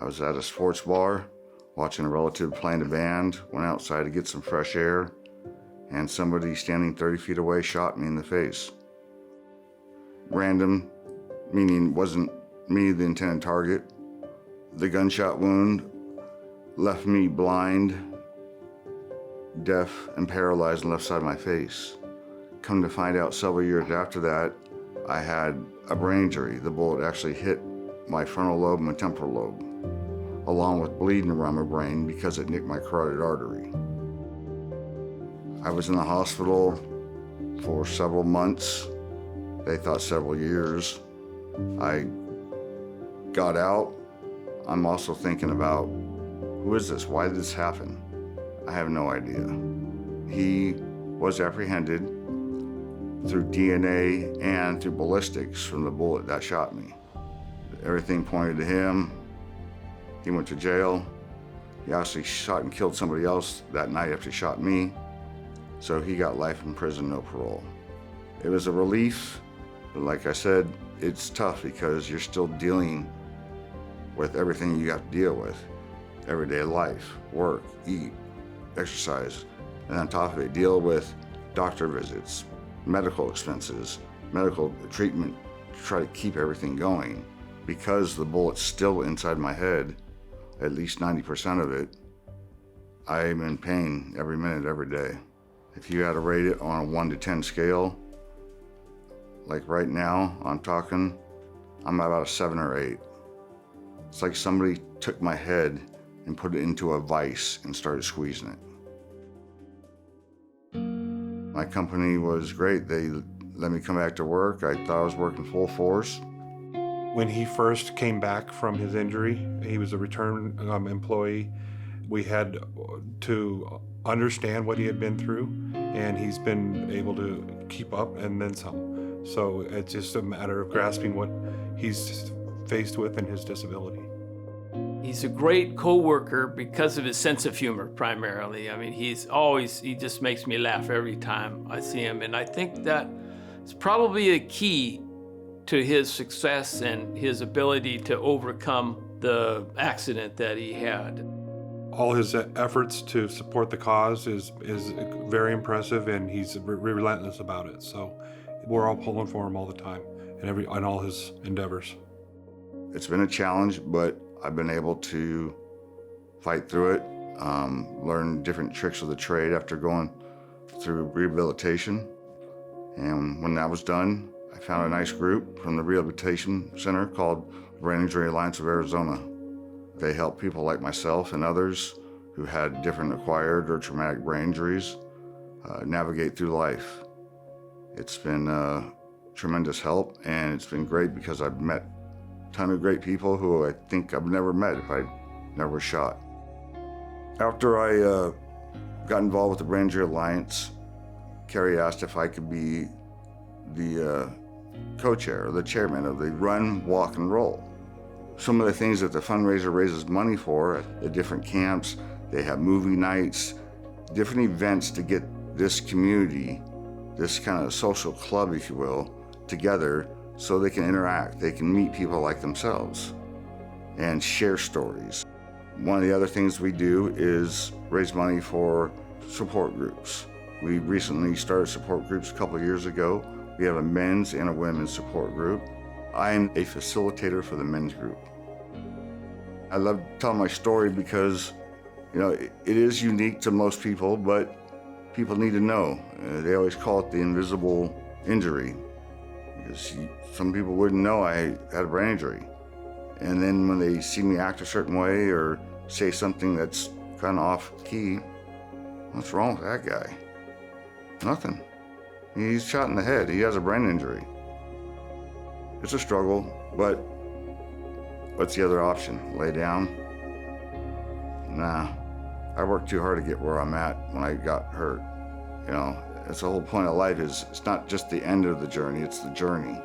I was at a sports bar watching a relative playing a band, went outside to get some fresh air, and somebody standing 30 feet away shot me in the face. Random, meaning wasn't me the intended target. The gunshot wound left me blind, deaf, and paralyzed on the left side of my face. Come to find out several years after that, I had a brain injury. The bullet actually hit my frontal lobe and my temporal lobe, along with bleeding around my brain because it nicked my carotid artery. I was in the hospital for several months. They thought several years. I got out. I'm also thinking about, who is this? Why did this happen? I have no idea. He was apprehended through DNA and through ballistics from the bullet that shot me. Everything pointed to him. He went to jail. He actually shot and killed somebody else that night after he shot me. So he got life in prison, no parole. It was a relief, but like I said, it's tough because you're still dealing with everything you have to deal with. Everyday life, work, eat, exercise, and on top of it, deal with doctor visits, medical expenses, medical treatment to try to keep everything going. Because the bullet's still inside my head, at least 90% of it, I'm in pain every minute, every day. If you had to rate it on a 1 to 10 scale, like right now, I'm about a 7 or 8. It's like somebody took my head and put it into a vice and started squeezing it. My company was great. They let me come back to work. I thought I was working full force. When he first came back from his injury, he was a return employee. We had to understand what he had been through, and he's been able to keep up and then some. So it's just a matter of grasping what he's faced with in his disability. He's a great co-worker because of his sense of humor, primarily. I mean, he just makes me laugh every time I see him. And I think that it's probably a key to his success and his ability to overcome the accident that he had. All his efforts to support the cause is very impressive, and he's relentless about it. So we're all pulling for him all the time and all his endeavors. It's been a challenge, but I've been able to fight through it, learn different tricks of the trade after going through rehabilitation. And when that was done, I found a nice group from the rehabilitation center called Brain Injury Alliance of Arizona. They help people like myself and others who had different acquired or traumatic brain injuries navigate through life. It's been tremendous help, and it's been great because I've met a ton of great people who I think I've never met if I never was shot. After I got involved with the Brain Injury Alliance, Carrie asked if I could be the co-chair or the chairman of the Run, Walk, and Roll. Some of the things that the fundraiser raises money for at the different camps, they have movie nights, different events to get this community, this kind of social club, if you will, together so they can interact, they can meet people like themselves and share stories. One of the other things we do is raise money for support groups. We recently started support groups a couple of years ago. We have a men's and a women's support group. I'm a facilitator for the men's group. I love telling my story because, it is unique to most people, but people need to know. They always call it the invisible injury because some people wouldn't know I had a brain injury. And then when they see me act a certain way or say something that's kind of off key, what's wrong with that guy? Nothing. He's shot in the head. He has a brain injury. It's a struggle, but what's the other option? Lay down? Nah. I worked too hard to get where I'm at when I got hurt. That's the whole point of life is it's not just the end of the journey, it's the journey.